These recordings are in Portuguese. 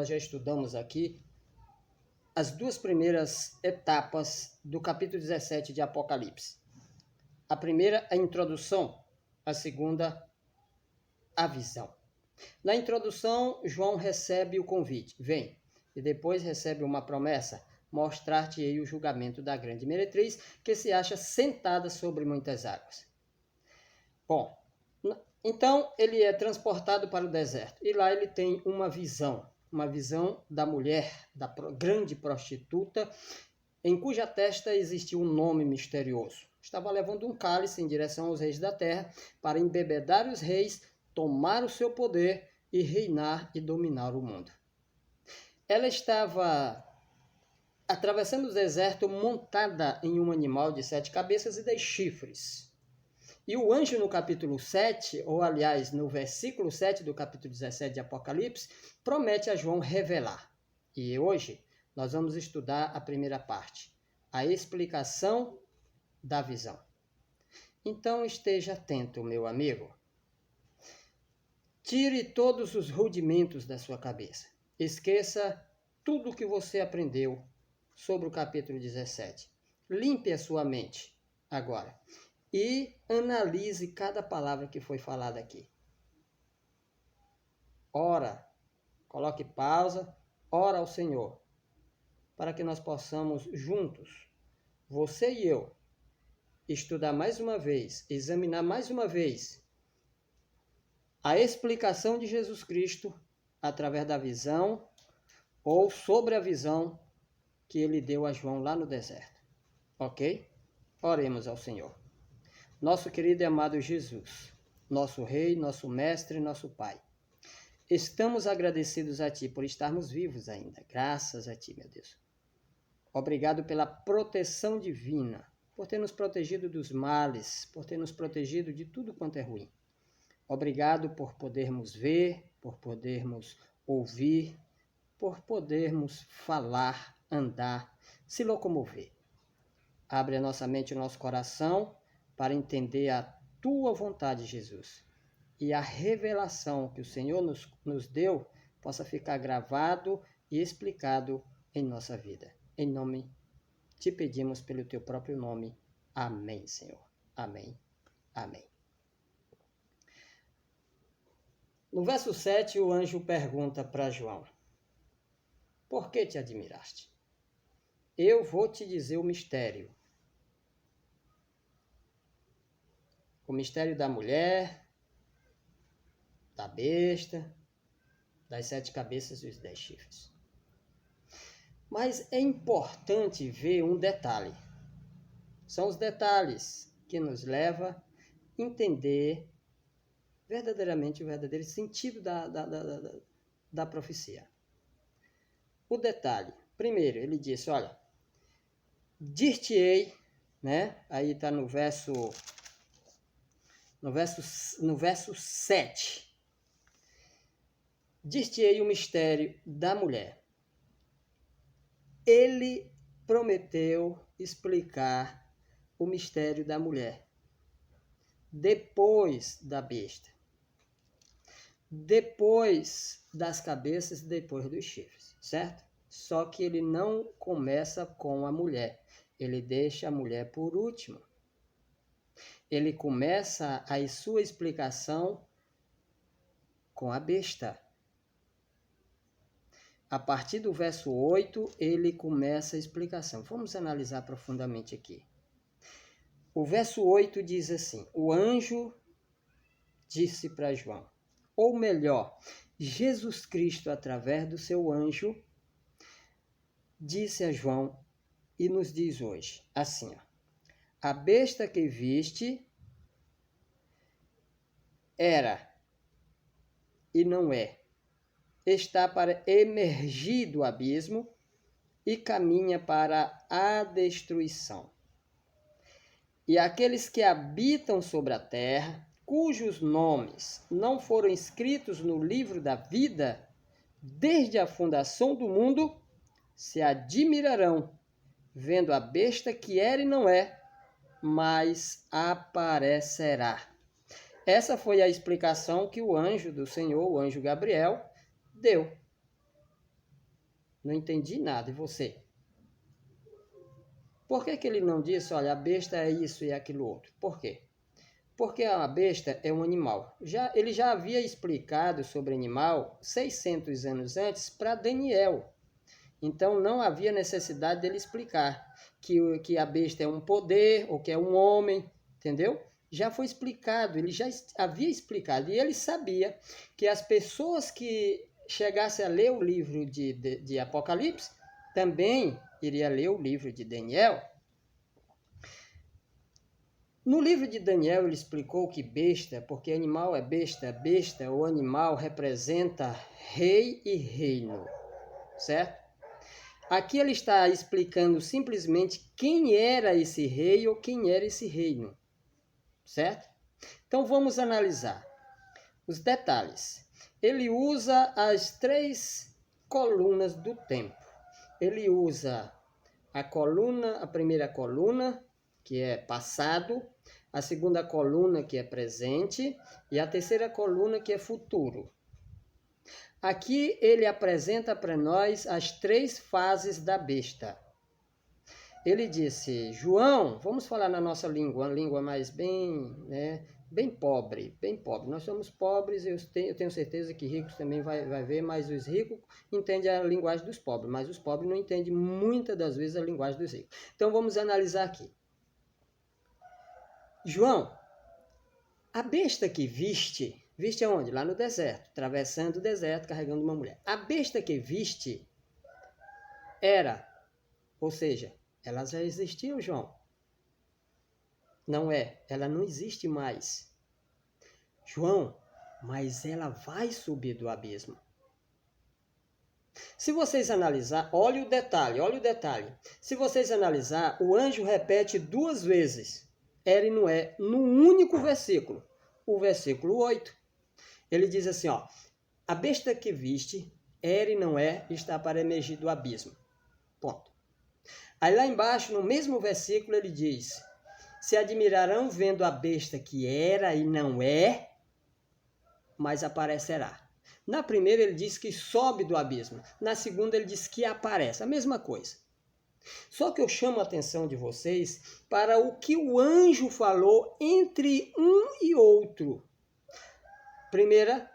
nós já estudamos aqui as duas primeiras etapas do capítulo 17 de Apocalipse. A primeira, a introdução. A segunda, a visão. Na introdução, João recebe o convite, vem, e depois recebe uma promessa, mostrar-te-ei o julgamento da grande meretriz, que se acha sentada sobre muitas águas. Bom, então ele é transportado para o deserto, e lá ele tem uma visão da mulher, da grande prostituta, em cuja testa existia um nome misterioso. Estava levando um cálice em direção aos reis da terra, para embebedar os reis, tomar o seu poder e reinar e dominar o mundo. Ela estava atravessando o deserto montada em um animal de 7 cabeças e 10 chifres. E o anjo no capítulo 7, ou aliás, no versículo 7 do capítulo 17 de Apocalipse, promete a João revelar. E hoje nós vamos estudar a primeira parte, a explicação da visão. Então esteja atento, meu amigo. Tire todos os rudimentos da sua cabeça. Esqueça tudo o que você aprendeu sobre o capítulo 17. Limpe a sua mente agora e analise cada palavra que foi falada aqui. Ora, coloque pausa, ora ao Senhor, para que nós possamos juntos, você e eu, estudar mais uma vez, examinar mais uma vez a explicação de Jesus Cristo através da visão ou sobre a visão que ele deu a João lá no deserto. Ok? Oremos ao Senhor. Nosso querido e amado Jesus, nosso Rei, nosso Mestre, nosso Pai. Estamos agradecidos a Ti por estarmos vivos ainda. Graças a Ti, meu Deus. Obrigado pela proteção divina, por ter nos protegido dos males, por ter nos protegido de tudo quanto é ruim. Obrigado por podermos ver, por podermos ouvir, por podermos falar, andar, se locomover. Abre a nossa mente e o nosso coração para entender a Tua vontade, Jesus. E a revelação que o Senhor nos deu possa ficar gravado e explicado em nossa vida. Em nome, te pedimos pelo Teu próprio nome. Amém, Senhor. Amém. Amém. No verso 7, o anjo pergunta para João: por que te admiraste? Eu vou te dizer o mistério. O mistério da mulher, da besta, das 7 cabeças e os 10 chifres. Mas é importante ver um detalhe. São os detalhes que nos levam a entender verdadeiramente o verdadeiro sentido da profecia. O detalhe. Primeiro, ele disse, olha, dir-te-ei, né? Aí está no verso 7. Dir-te-ei o mistério da mulher. Ele prometeu explicar o mistério da mulher depois da besta, depois das cabeças e depois dos chifres, certo? Só que ele não começa com a mulher, ele deixa a mulher por último. Ele começa a sua explicação com a besta. A partir do verso 8, ele começa a explicação. Vamos analisar profundamente aqui. O verso 8 diz assim, o anjo disse para João, ou melhor, Jesus Cristo, através do seu anjo, disse a João e nos diz hoje, assim, ó, a besta que viste era e não é, está para emergir do abismo e caminha para a destruição. E aqueles que habitam sobre a terra, cujos nomes não foram escritos no livro da vida, desde a fundação do mundo, se admirarão, vendo a besta que era e não é, mas aparecerá. Essa foi a explicação que o anjo do Senhor, o anjo Gabriel, deu. Não entendi nada. E você? Por que ele não disse, olha, a besta é isso e aquilo outro? Por quê? Porque a besta é um animal. Ele já havia explicado sobre animal 600 anos antes para Daniel. Então não havia necessidade dele explicar que a besta é um poder ou que é um homem, entendeu? Já foi explicado, ele já havia explicado. E ele sabia que as pessoas que chegassem a ler o livro de Apocalipse também iriam ler o livro de Daniel. No livro de Daniel ele explicou que besta, porque animal é besta, besta ou animal representa rei e reino, certo? Aqui ele está explicando simplesmente quem era esse rei ou quem era esse reino, certo? Então vamos analisar os detalhes. Ele usa as 3 colunas do tempo. Ele usa a primeira coluna, que é passado, a segunda coluna, que é presente, e a terceira coluna, que é futuro. Aqui ele apresenta para nós as 3 fases da besta. Ele disse, João, vamos falar na nossa língua, uma língua mais bem pobre, bem pobre. Nós somos pobres, eu tenho certeza que ricos também vai ver, mas os ricos entendem a linguagem dos pobres, mas os pobres não entendem muitas das vezes a linguagem dos ricos. Então vamos analisar aqui. João, a besta que viste aonde? Lá no deserto, atravessando o deserto, carregando uma mulher. A besta que viste era, ou seja, ela já existiu, João. Não é, ela não existe mais. João, mas ela vai subir do abismo. Se vocês analisar, olha o detalhe. Se vocês analisar, o anjo repete 2 vezes, era e não é, num único versículo. O versículo 8. Ele diz assim, ó, a besta que viste, era e não é, está para emergir do abismo. Ponto. Aí lá embaixo, no mesmo versículo, ele diz, se admirarão vendo a besta que era e não é, mas aparecerá. Na primeira ele diz que sobe do abismo, na segunda ele diz que aparece, a mesma coisa. Só que eu chamo a atenção de vocês para o que o anjo falou entre um e outro. Primeira,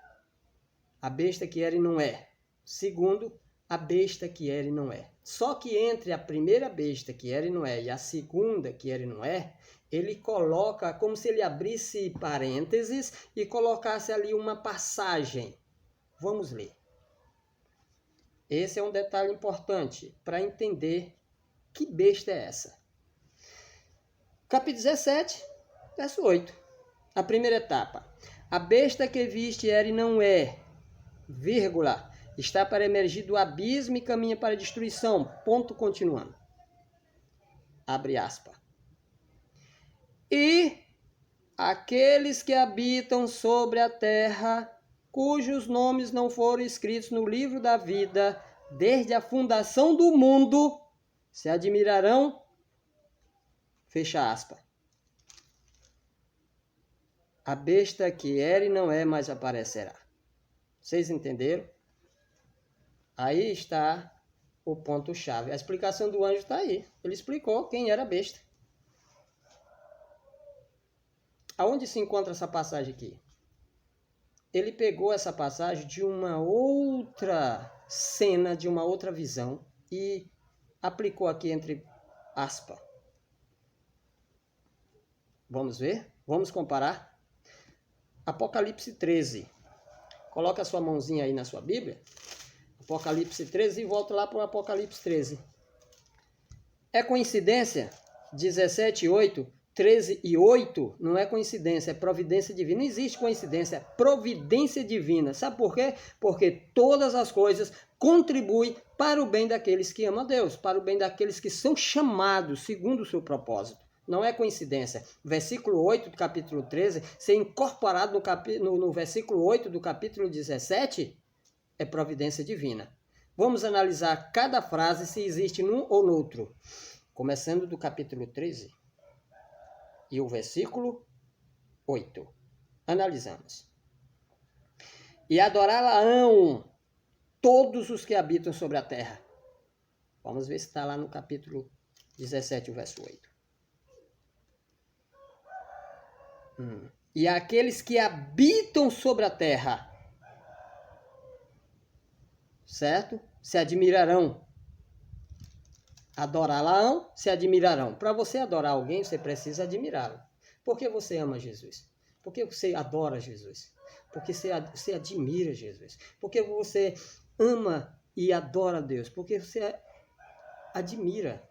a besta que era e não é. Segundo, a besta que era e não é. Só que entre a primeira besta que era e não é e a segunda que era e não é, ele coloca como se ele abrisse parênteses e colocasse ali uma passagem. Vamos ler. Esse é um detalhe importante para entender que besta é essa. Capítulo 17, verso 8. A primeira etapa. A besta que viste era e não é, vírgula, está para emergir do abismo e caminha para a destruição. Ponto continuando. Abre aspas. E aqueles que habitam sobre a terra, cujos nomes não foram escritos no livro da vida, desde a fundação do mundo, se admirarão, fecha aspas. A besta que era e não é, mais aparecerá. Vocês entenderam? Aí está o ponto-chave. A explicação do anjo está aí. Ele explicou quem era a besta. Aonde se encontra essa passagem aqui? Ele pegou essa passagem de uma outra cena, de uma outra visão e aplicou aqui entre aspas. Vamos ver? Vamos comparar? Apocalipse 13. Coloca a sua mãozinha aí na sua Bíblia. Apocalipse 13 e volta lá para o Apocalipse 13. É coincidência? 17, 8, 13 e 8 não é coincidência, é providência divina. Não existe coincidência, é providência divina. Sabe por quê? Porque todas as coisas contribuem para o bem daqueles que amam a Deus, para o bem daqueles que são chamados segundo o seu propósito. Não é coincidência. Versículo 8 do capítulo 13 ser incorporado no versículo 8 do capítulo 17 é providência divina. Vamos analisar cada frase se existe num ou no outro. Começando do capítulo 13 e o versículo 8. Analisamos. E adorá-la-ão todos os que habitam sobre a terra. Vamos ver se está lá no capítulo 17, o verso 8. E aqueles que habitam sobre a terra, certo? Se admirarão. Adorá-la-ão, se admirarão. Para você adorar alguém, você precisa admirá-lo. Por que você ama Jesus? Por que você adora Jesus? Porque você admira Jesus. Porque você ama e adora Deus. Porque você admira.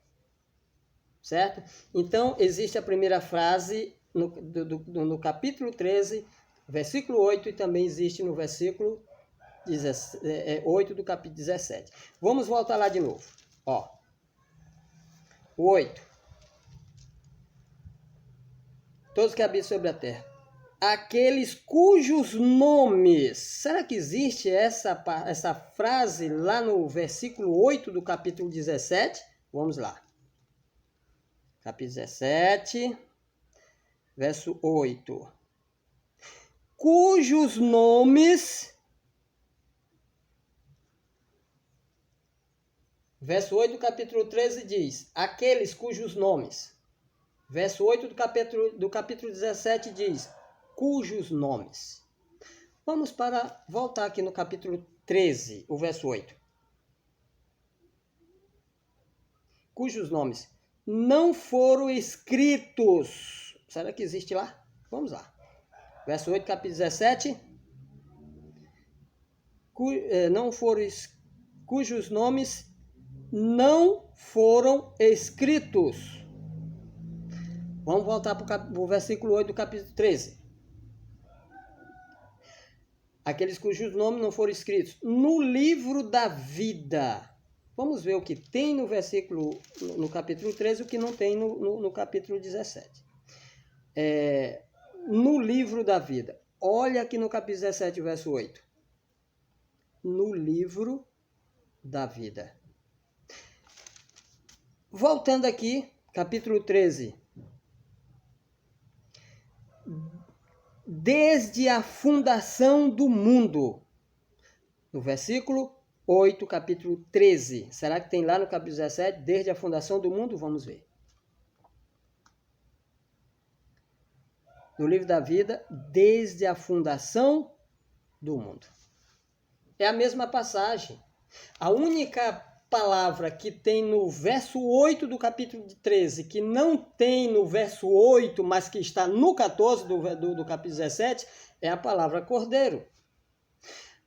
Certo? Então, existe a primeira frase no capítulo 13, versículo 8, e também existe no versículo 8 do capítulo 17. Vamos voltar lá de novo. Ó. O 8. Todos que habitam sobre a terra. Aqueles cujos nomes... Será que existe essa frase lá no versículo 8 do capítulo 17? Vamos lá. Capítulo 17, verso 8. Cujos nomes... Verso 8 do capítulo 13 diz, aqueles cujos nomes. Verso 8 do capítulo 17 diz, cujos nomes. Vamos voltar aqui no capítulo 13, o verso 8. Cujos nomes não foram escritos. Será que existe lá? Vamos lá. Verso 8, capítulo 17. Cujos nomes não foram escritos. Vamos voltar para o versículo 8 do capítulo 13. Aqueles cujos nomes não foram escritos no livro da vida. Vamos ver o que tem no capítulo 13 e o que não tem no capítulo 17. No livro da vida. Olha aqui no capítulo 17, verso 8. No livro da vida. Voltando aqui, capítulo 13. Desde a fundação do mundo. No versículo 8, capítulo 13. Será que tem lá no capítulo 17, desde a fundação do mundo? Vamos ver. No livro da vida, desde a fundação do mundo. É a mesma passagem. A única palavra que tem no verso 8 do capítulo 13, que não tem no verso 8, mas que está no 14 do capítulo 17, é a palavra cordeiro.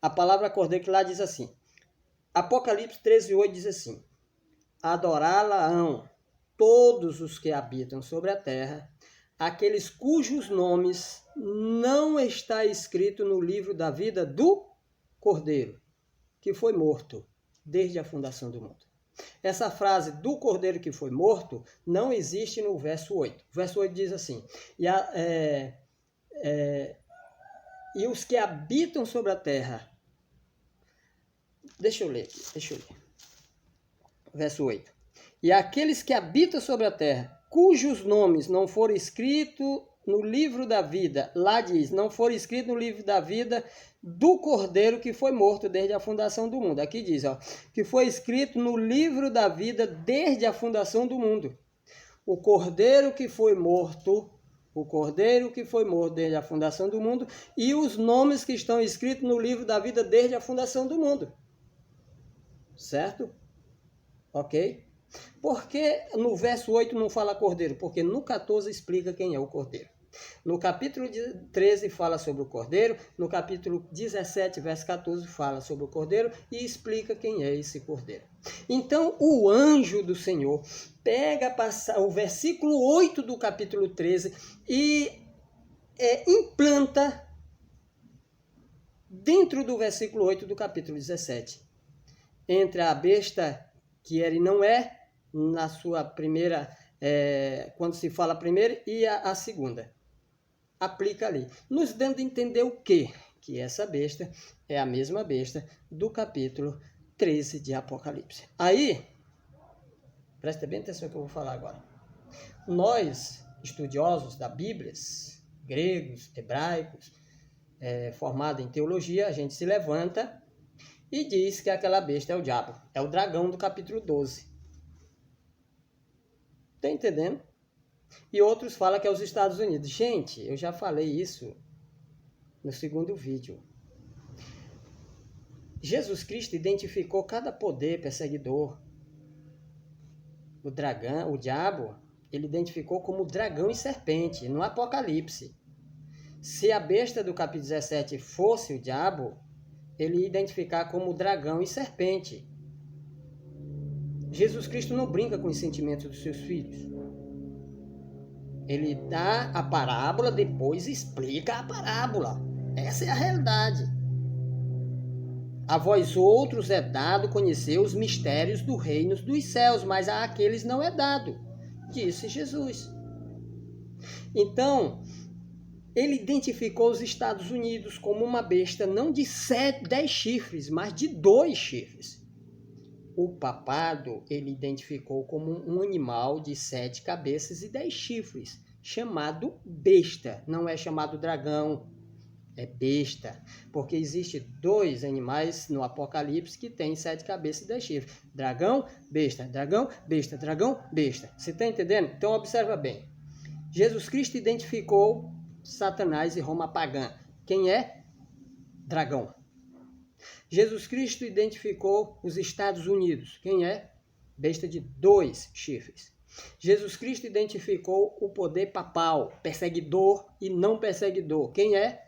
A palavra cordeiro que lá diz assim, Apocalipse 13, 8 diz assim, adorá-la-ão todos os que habitam sobre a terra, aqueles cujos nomes não está escrito no livro da vida do cordeiro, que foi morto desde a fundação do mundo. Essa frase do cordeiro que foi morto não existe no verso 8. O verso 8 diz assim, e os que habitam sobre a terra... Deixa eu ler aqui, Verso 8. E aqueles que habitam sobre a terra, cujos nomes não foram escritos no livro da vida, lá diz, não foram escritos no livro da vida do cordeiro que foi morto desde a fundação do mundo. Aqui diz, que foi escrito no livro da vida desde a fundação do mundo. O cordeiro que foi morto desde a fundação do mundo e os nomes que estão escritos no livro da vida desde a fundação do mundo. Certo? Ok? Por que no verso 8 não fala cordeiro? Porque no 14 explica quem é o cordeiro. No capítulo 13 fala sobre o cordeiro, no capítulo 17, verso 14, fala sobre o cordeiro e explica quem é esse cordeiro. Então, o anjo do Senhor pega o versículo 8 do capítulo 13 e implanta dentro do versículo 8 do capítulo 17. Entre a besta que era e não é, na sua primeira, quando se fala a primeira, e a segunda. Aplica ali, nos dando a entender o quê? Que essa besta é a mesma besta do capítulo 13 de Apocalipse. Aí, presta bem atenção no que eu vou falar agora. Nós, estudiosos da Bíblia, gregos, hebraicos, formados em teologia, a gente se levanta e diz que aquela besta é o diabo, é o dragão do capítulo 12. Tá entendendo? E outros falam que é os Estados Unidos. Gente, eu já falei isso no segundo vídeo. Jesus Cristo identificou cada poder perseguidor. O dragão, o diabo, ele identificou como dragão e serpente no Apocalipse. Se a besta do capítulo 17 fosse o diabo, ele ia identificar como dragão e serpente. Jesus Cristo não brinca com os sentimentos dos seus filhos. Ele dá a parábola, depois explica a parábola. Essa é a realidade. A vós outros é dado conhecer os mistérios do reino dos céus, mas a aqueles não é dado, disse Jesus. Então, ele identificou os Estados Unidos como uma besta não de 10 chifres, mas de 2 chifres. O papado ele identificou como um animal de 7 cabeças e 10 chifres, chamado besta, não é chamado dragão. É besta, porque existe 2 animais no Apocalipse que têm 7 cabeças e 10 chifres. Dragão, besta, dragão, besta, dragão, besta. Você está entendendo? Então observa bem. Jesus Cristo identificou Satanás e Roma pagã. Quem é? Dragão. Jesus Cristo identificou os Estados Unidos. Quem é? Besta de 2 chifres. Jesus Cristo identificou o poder papal, perseguidor e não perseguidor. Quem é?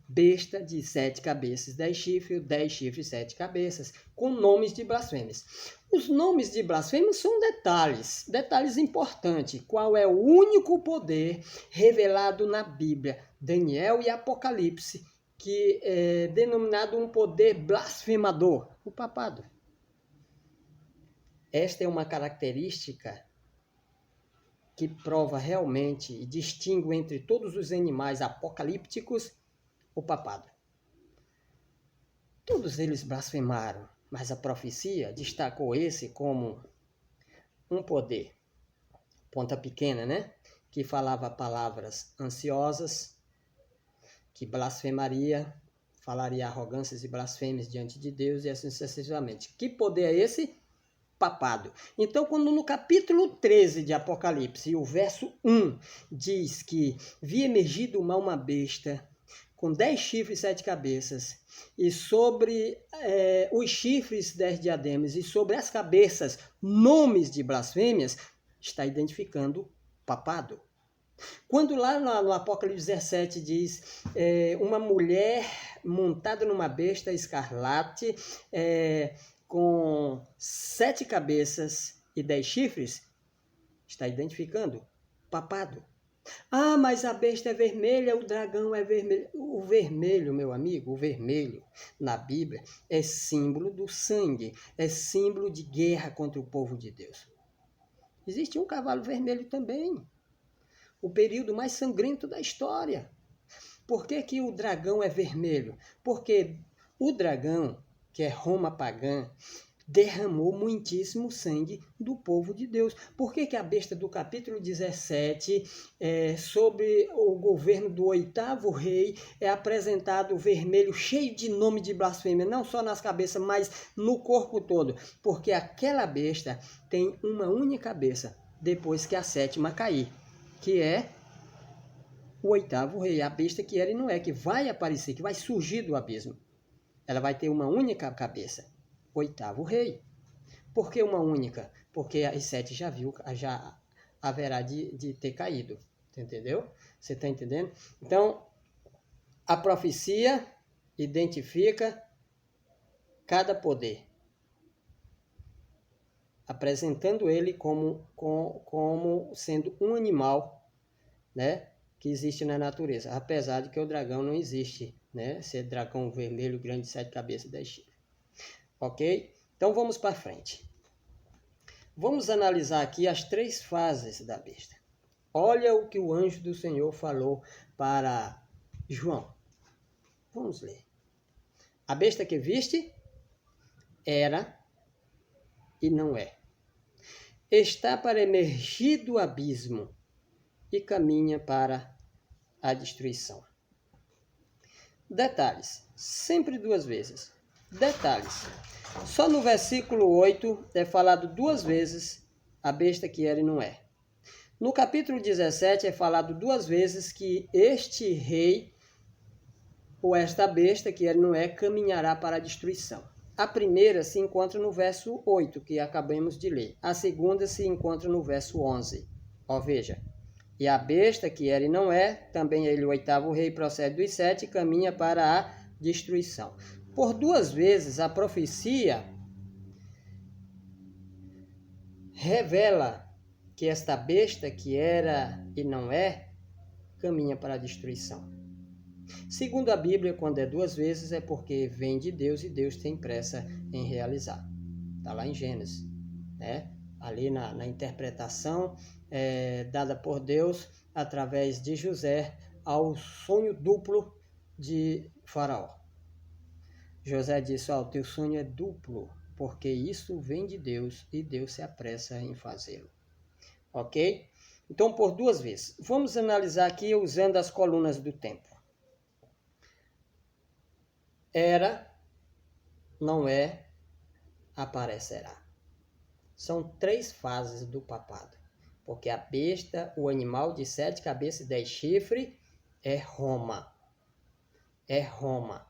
Besta de 7 cabeças, 10 chifres, 10 chifres, 7 cabeças, com nomes de blasfêmias. Os nomes de blasfêmias são detalhes importantes. Qual é o único poder revelado na Bíblia, Daniel e Apocalipse, que é denominado um poder blasfemador? O papado. Esta é uma característica que prova realmente e distingue entre todos os animais apocalípticos o papado. Todos eles blasfemaram, mas a profecia destacou esse como um poder, ponta pequena, né? Que falava palavras ansiosas, que blasfemaria, falaria arrogâncias e blasfêmias diante de Deus e assim sucessivamente. Que poder é esse? Papado. Então, quando no capítulo 13 de Apocalipse, o verso 1 diz que vi emergir do mar uma besta com 10 chifres e 7 cabeças, e sobre os chifres 10 diademas, e sobre as cabeças nomes de blasfêmias, está identificando papado. Quando lá no Apocalipse 17 diz uma mulher montada numa besta escarlate, com 7 cabeças e 10 chifres, está identificando papado. Ah, mas a besta é vermelha, o dragão é vermelho. O vermelho, meu amigo, o vermelho na Bíblia é símbolo do sangue, é símbolo de guerra contra o povo de Deus. Existe um cavalo vermelho também, o período mais sangrento da história. Por que o dragão é vermelho? Porque o dragão, que é Roma pagã, derramou muitíssimo sangue do povo de Deus. Por que a besta do capítulo 17, sobre o governo do 8º rei, é apresentado vermelho, cheio de nome de blasfêmia, não só nas cabeças, mas no corpo todo? Porque aquela besta tem uma única cabeça, depois que a 7ª cair, que é o 8º rei, a besta que era e não é, que vai aparecer, que vai surgir do abismo. Ela vai ter uma única cabeça. 8º rei. Por que uma única? Porque as 7 já haverá de ter caído. Entendeu? Você está entendendo? Então, a profecia identifica cada poder, apresentando ele como sendo um animal, né, que existe na natureza. Apesar de que o dragão não existe, né? Ser dragão vermelho, grande, 7 cabeças e 10 chifres. Ok? Então vamos para frente. Vamos analisar aqui as 3 fases da besta. Olha o que o anjo do Senhor falou para João. Vamos ler. A besta que viste era e não é. Está para emergir do abismo e caminha para a destruição. Detalhes. Sempre 2 vezes. Detalhes. Só no versículo 8 é falado 2 vezes a besta que era e não é. No capítulo 17 é falado 2 vezes que este rei, ou esta besta, que ele não é, caminhará para a destruição. A primeira se encontra no verso 8, que acabamos de ler. A segunda se encontra no verso 11. Ó, veja. E a besta, que era e não é, também ele, o 8º rei, procede dos 7 e caminha para a destruição. Por 2 vezes, a profecia revela que esta besta, que era e não é, caminha para a destruição. Segundo a Bíblia, quando é 2 vezes, é porque vem de Deus e Deus tem pressa em realizar. Está lá em Gênesis, né? Ali na interpretação dada por Deus através de José ao sonho duplo de Faraó. José disse: o teu sonho é duplo, porque isso vem de Deus e Deus se apressa em fazê-lo. Ok? Então, por 2 vezes. Vamos analisar aqui usando as colunas do tempo. Era, não é, aparecerá. São 3 fases do papado. Porque a besta, o animal de 7 cabeças e 10 chifres, é Roma. É Roma.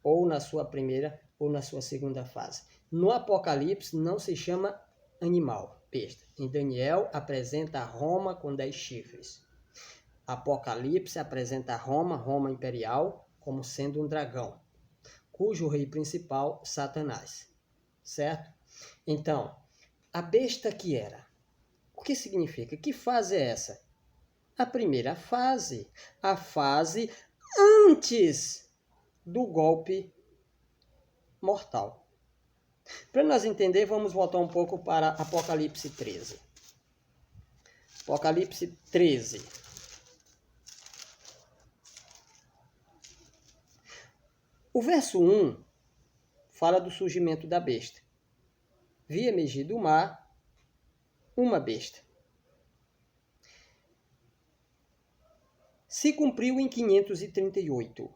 Ou na sua primeira ou na sua segunda fase. No Apocalipse não se chama animal, besta. Em Daniel apresenta Roma com 10 chifres. Apocalipse apresenta Roma imperial, como sendo um dragão, cujo rei principal, Satanás. Certo? Então, a besta que era. O que significa? Que fase é essa? A primeira fase. A fase antes do golpe mortal. Para nós entender, vamos voltar um pouco para Apocalipse 13. Apocalipse 13. O verso 1 fala do surgimento da besta. Vi emergir do mar uma besta. Se cumpriu em 538.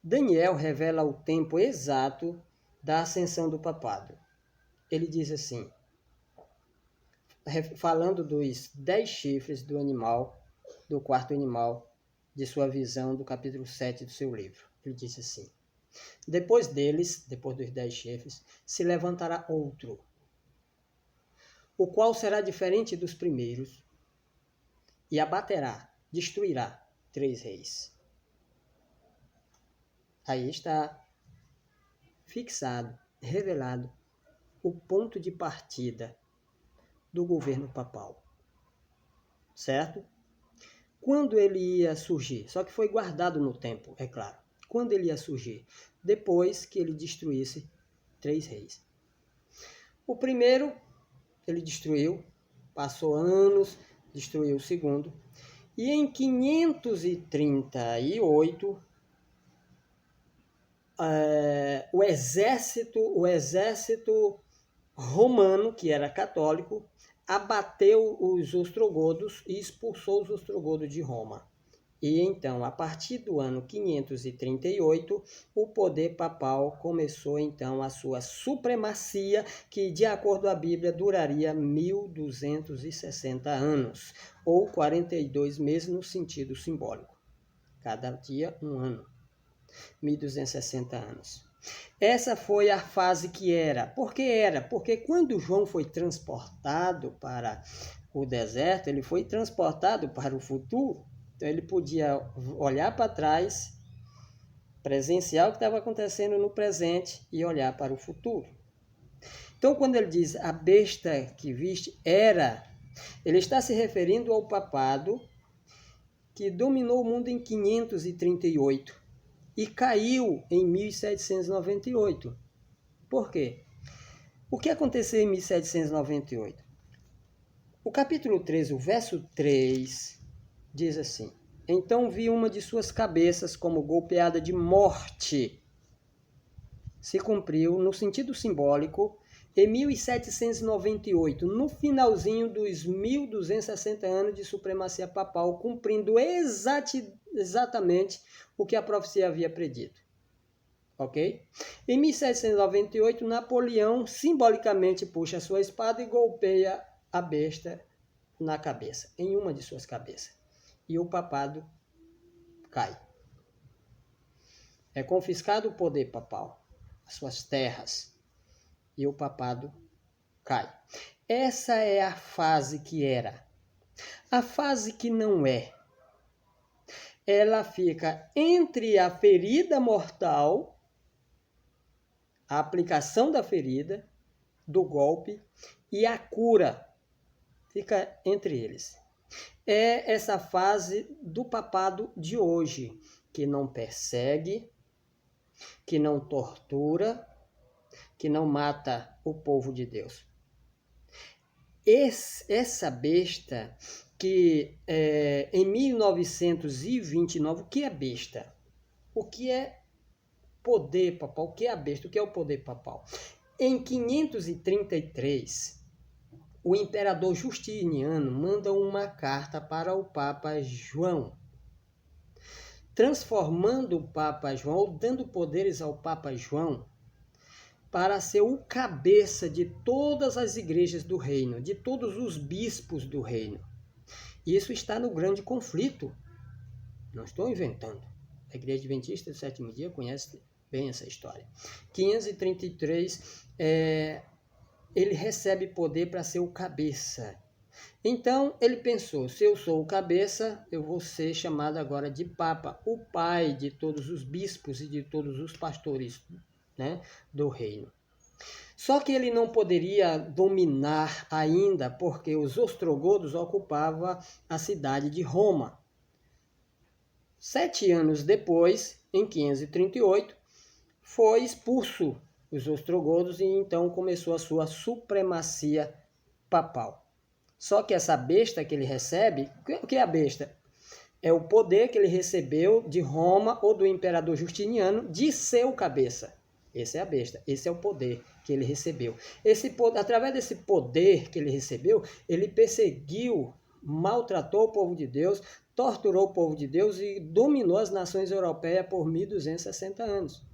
Daniel revela o tempo exato da ascensão do papado. Ele diz assim, falando dos 10 chifres do animal, do 4º animal, de sua visão do capítulo 7 do seu livro. Ele diz assim, depois deles, depois dos 10 chifres, se levantará outro, o qual será diferente dos primeiros, e abaterá, destruirá 3 reis. Aí está fixado, revelado, o ponto de partida do governo papal. Certo? Quando ele ia surgir? Só que foi guardado no tempo, é claro. Quando ele ia surgir? Depois que ele destruísse 3 reis. O primeiro, ele destruiu, passou anos, destruiu o segundo. E em 538, o exército romano, que era católico, abateu os ostrogodos e expulsou os ostrogodos de Roma. E então, a partir do ano 538, o poder papal começou então a sua supremacia, que, de acordo com a Bíblia, duraria 1260 anos, ou 42 meses no sentido simbólico. Cada dia um ano. 1260 anos. Essa foi a fase que era. Por que era? Porque quando João foi transportado para o deserto, ele foi transportado para o futuro. Então ele podia olhar para trás, presenciar o que estava acontecendo no presente e olhar para o futuro. Então quando ele diz a besta que viste era, ele está se referindo ao papado que dominou o mundo em 538 e caiu em 1798. Por quê? O que aconteceu em 1798? O capítulo 13, o verso 3, diz assim, então vi uma de suas cabeças como golpeada de morte. Se cumpriu, no sentido simbólico, em 1798, no finalzinho dos 1260 anos de supremacia papal, cumprindo exatamente o que a profecia havia predito. Ok? Em 1798, Napoleão simbolicamente puxa a sua espada e golpeia a besta na cabeça, em uma de suas cabeças. E o papado cai. É confiscado o poder papal, as suas terras, e o papado cai. Essa é a fase que era. A fase que não é. Ela fica entre a ferida mortal, a aplicação da ferida, do golpe, e a cura. Fica entre eles. É essa fase do papado de hoje, que não persegue, que não tortura, que não mata o povo de Deus. Essa besta que em 1929, o que é besta? O que é poder papal? O que é a besta? O que é o poder papal? Em 533, o imperador Justiniano manda uma carta para o Papa João, transformando o Papa João, ou dando poderes ao Papa João, para ser o cabeça de todas as igrejas do reino, de todos os bispos do reino. Isso está no grande conflito. Não estou inventando. A Igreja Adventista do Sétimo Dia conhece bem essa história. 533, ele recebe poder para ser o cabeça. Então, ele pensou, se eu sou o cabeça, eu vou ser chamado agora de Papa, o pai de todos os bispos e de todos os pastores, né, do reino. Só que ele não poderia dominar ainda, porque os ostrogodos ocupavam a cidade de Roma. 7 anos depois, em 538, foi expulso os ostrogodos e então começou a sua supremacia papal. Só que essa besta que ele recebe, o que é a besta? É o poder que ele recebeu de Roma ou do imperador Justiniano de ser o cabeça. Esse é a besta, esse é o poder que ele recebeu. Através desse poder que ele recebeu, ele perseguiu, maltratou o povo de Deus, torturou o povo de Deus e dominou as nações europeias por 1260 anos.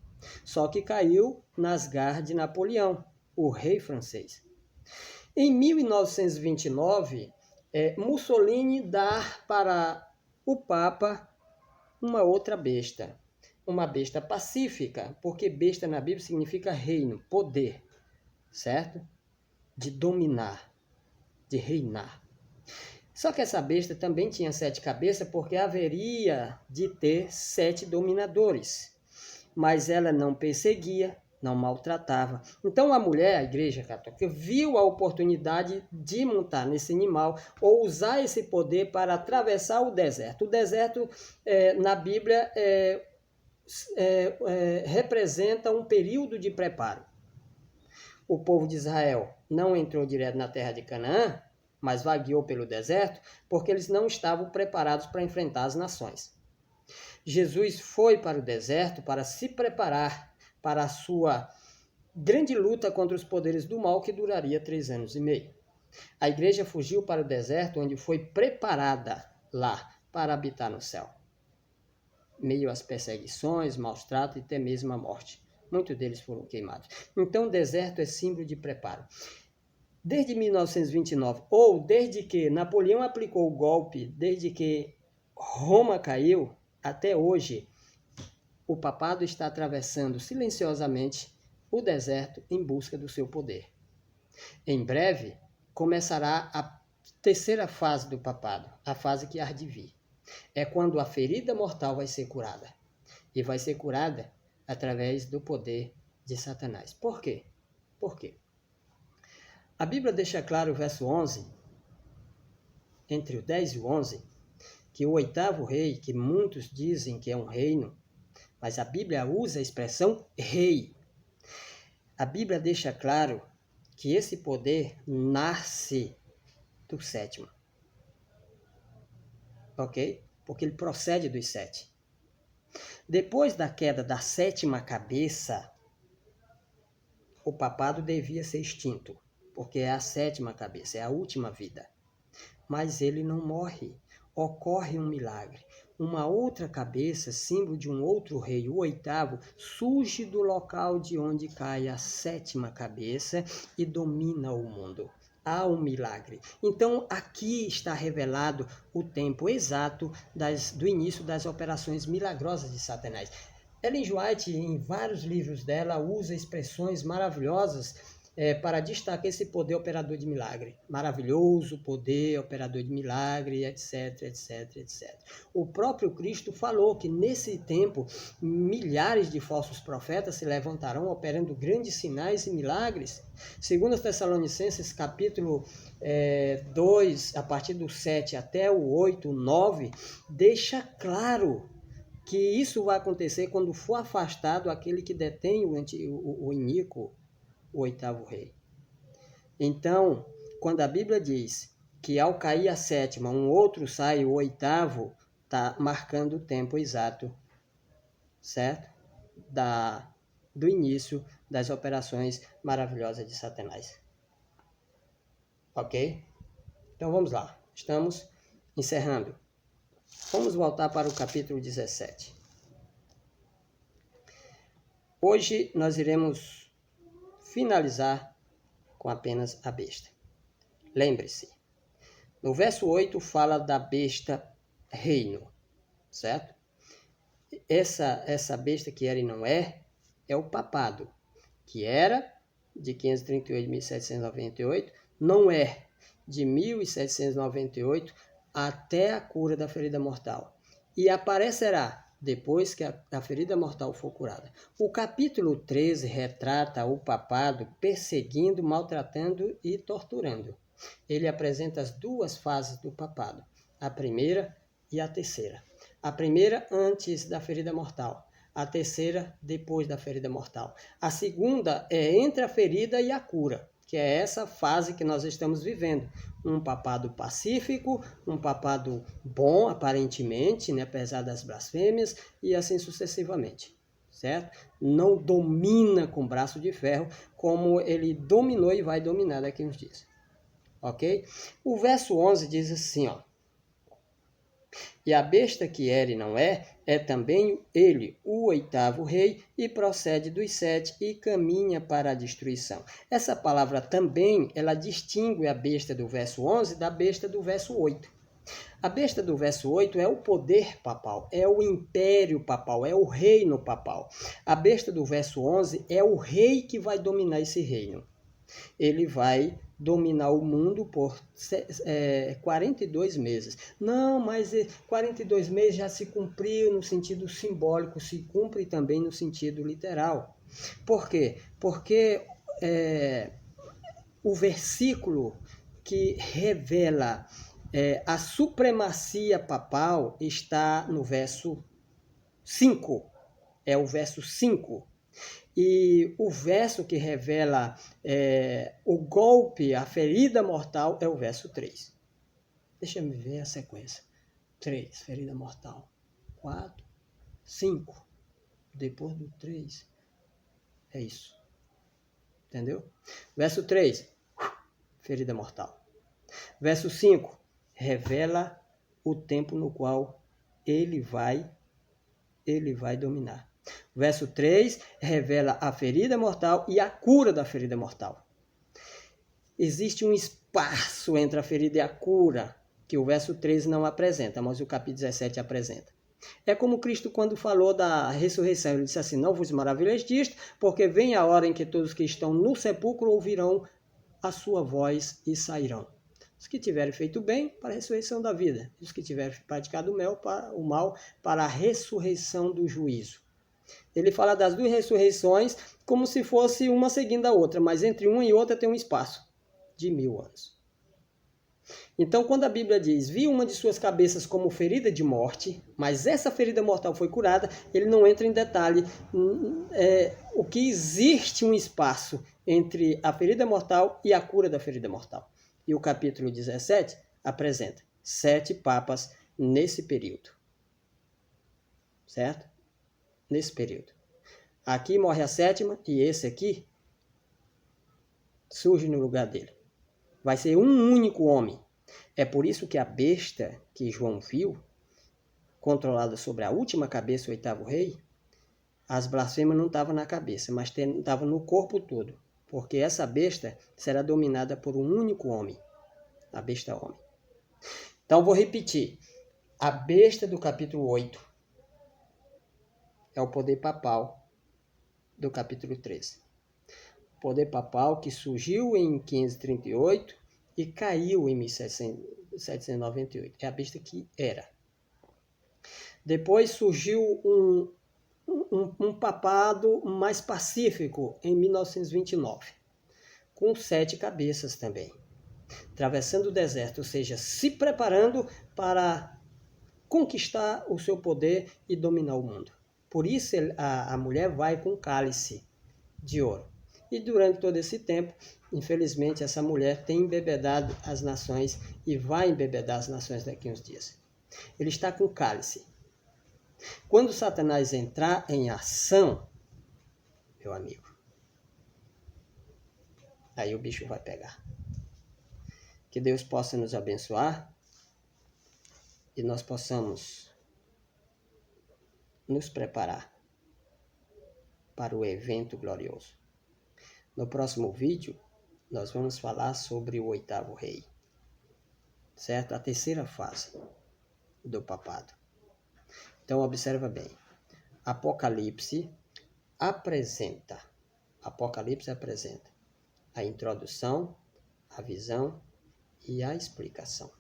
Só que caiu nas garras de Napoleão, o rei francês. Em 1929, Mussolini dá para o Papa uma outra besta. Uma besta pacífica, porque besta na Bíblia significa reino, poder, certo? De dominar, de reinar. Só que essa besta também tinha 7 cabeças, porque haveria de ter 7 dominadores. Mas ela não perseguia, não maltratava. Então a mulher, a Igreja Católica, viu a oportunidade de montar nesse animal ou usar esse poder para atravessar o deserto. O deserto, na Bíblia, representa um período de preparo. O povo de Israel não entrou direto na terra de Canaã, mas vagueou pelo deserto, porque eles não estavam preparados para enfrentar as nações. Jesus foi para o deserto para se preparar para a sua grande luta contra os poderes do mal, que duraria 3 anos e meio. A igreja fugiu para o deserto, onde foi preparada lá para habitar no céu, meio às perseguições, maus tratos e até mesmo a morte. Muitos deles foram queimados. Então, o deserto é símbolo de preparo. Desde 1929, ou desde que Napoleão aplicou o golpe, desde que Roma caiu, até hoje, o papado está atravessando silenciosamente o deserto em busca do seu poder. Em breve, começará a terceira fase do papado, a fase que há de vir. É quando a ferida mortal vai ser curada. E vai ser curada através do poder de Satanás. Por quê? Por quê? A Bíblia deixa claro o verso 11, entre o 10 e o 11, que o 8º rei, que muitos dizem que é um reino, mas a Bíblia usa a expressão rei. A Bíblia deixa claro que esse poder nasce do 7º. Ok? Porque ele procede dos 7. Depois da queda da 7ª cabeça, o papado devia ser extinto, porque é a 7ª cabeça, é a última vida. Mas ele não morre. Ocorre um milagre. Uma outra cabeça, símbolo de um outro rei, o 8º, surge do local de onde cai a 7ª cabeça e domina o mundo. há um milagre. Então, aqui está revelado o tempo exato do início das operações milagrosas de Satanás. Ellen G. White, em vários livros dela, usa expressões maravilhosas para destacar esse poder operador de milagre. Maravilhoso poder operador de milagre, etc, etc, etc. O próprio Cristo falou que nesse tempo milhares de falsos profetas se levantarão operando grandes sinais e milagres. Segundo Tessalonicenses, capítulo 2, a partir do 7 até o 8, 9, deixa claro que isso vai acontecer quando for afastado aquele que detém o iníquo, o oitavo rei. Então, quando a Bíblia diz que ao cair a sétima, um outro sai, o oitavo, está marcando o tempo exato, certo? Do início das operações maravilhosas de Satanás. Ok? Então vamos lá. Estamos encerrando. Vamos voltar para o capítulo 17. Hoje nós iremos finalizar com apenas a besta. Lembre-se, no verso 8 fala da besta reino, certo? Essa besta que era e não é o papado, que era de 538 a 1798, não é de 1798 até a cura da ferida mortal, e aparecerá depois que a ferida mortal for curada. O capítulo 13 retrata o papado perseguindo, maltratando e torturando. Ele apresenta as duas fases do papado, a primeira e a terceira. A primeira antes da ferida mortal, a terceira depois da ferida mortal. A segunda é entre a ferida e a cura, que é essa fase que nós estamos vivendo. Um papado pacífico, um papado bom, aparentemente, né, apesar das blasfêmias, e assim sucessivamente, certo? Não domina com braço de ferro, como ele dominou e vai dominar daqui a uns dias, ok? O verso 11 diz assim, ó: e a besta que era e não é também ele, o oitavo rei, e procede dos 7 e caminha para a destruição. Essa palavra também, ela distingue a besta do verso 11 da besta do verso 8. A besta do verso 8 é o poder papal, é o império papal, é o reino papal. A besta do verso 11 é o rei que vai dominar esse reino. Ele vai dominar o mundo por 42 meses. Não, mas 42 meses já se cumpriu no sentido simbólico, se cumpre também no sentido literal. Por quê? Porque o versículo que revela a supremacia papal está no verso 5. É o verso 5. E o verso que revela o golpe, a ferida mortal, é o verso 3. Deixa eu ver a sequência. 3, ferida mortal. 4, 5. Depois do 3. É isso. Entendeu? Verso 3, ferida mortal. Verso 5, revela o tempo no qual ele vai dominar. Verso 3 revela a ferida mortal e a cura da ferida mortal. Existe um espaço entre a ferida e a cura que o verso 13 não apresenta, mas o capítulo 17 apresenta. É como Cristo quando falou da ressurreição. Ele disse assim: não vos maravilheis disto, porque vem a hora em que todos que estão no sepulcro ouvirão a sua voz e sairão. Os que tiverem feito bem, para a ressurreição da vida. Os que tiverem praticado o mal, para a ressurreição do juízo. Ele fala das duas ressurreições como se fosse uma seguindo a outra, mas entre uma e outra tem um espaço de 1000 anos. Então, quando a Bíblia diz, vi uma de suas cabeças como ferida de morte, mas essa ferida mortal foi curada, ele não entra em detalhe o que existe um espaço entre a ferida mortal e a cura da ferida mortal. E o capítulo 17 apresenta 7 papas nesse período. Certo? Nesse período. Aqui morre a 7ª e esse aqui surge no lugar dele. Vai ser um único homem. É por isso que a besta que João viu, controlada sobre a última cabeça, o 8º rei, as blasfêmias não estavam na cabeça, mas estavam no corpo todo. porque essa besta será dominada por um único homem, a besta homem. Então, vou repetir. A besta do capítulo 8 é o poder papal do capítulo 13. O poder papal que surgiu em 538 e caiu em 1798. É a besta que era. Depois surgiu um papado mais pacífico em 1929, com 7 cabeças também, atravessando o deserto, ou seja, se preparando para conquistar o seu poder e dominar o mundo. Por isso a mulher vai com cálice de ouro. E durante todo esse tempo, infelizmente, essa mulher tem embebedado as nações e vai embebedar as nações daqui a uns dias. Ele está com cálice. Quando Satanás entrar em ação, meu amigo, aí o bicho vai pegar. Que Deus possa nos abençoar e nós possamos nos preparar para o evento glorioso. No próximo vídeo, nós vamos falar sobre o 8º rei, certo? A terceira fase do papado. Então, observa bem. Apocalipse apresenta a introdução, a visão e a explicação.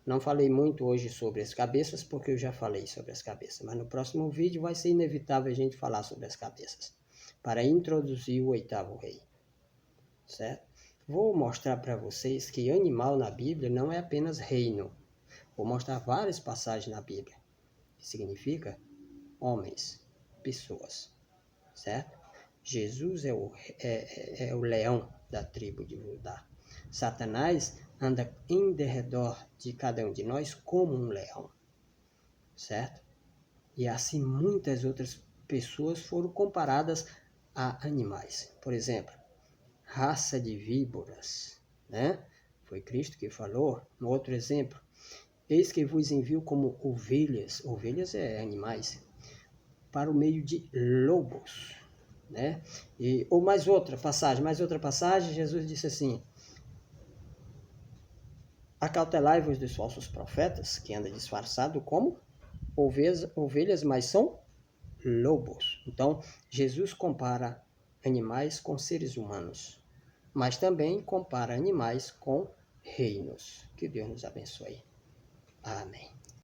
Não falei muito hoje sobre as cabeças, porque eu já falei sobre as cabeças, mas no próximo vídeo vai ser inevitável a gente falar sobre as cabeças, para introduzir o 8º rei, certo? Vou mostrar para vocês que animal na Bíblia não é apenas reino. Vou mostrar várias passagens na Bíblia, que significa homens, pessoas, certo? Jesus é o leão da tribo de Judá. Satanás anda em derredor de cada um de nós como um leão, certo? E assim muitas outras pessoas foram comparadas a animais. Por exemplo, raça de víboras, né? Foi Cristo que falou. Um outro exemplo, eis que vos envio como ovelhas é animais, para o meio de lobos, né? Ou mais outra passagem, Jesus disse assim: acautelai-vos dos falsos profetas, que andam disfarçado como ovelhas, mas são lobos. Então, Jesus compara animais com seres humanos, mas também compara animais com reinos. Que Deus nos abençoe. Amém.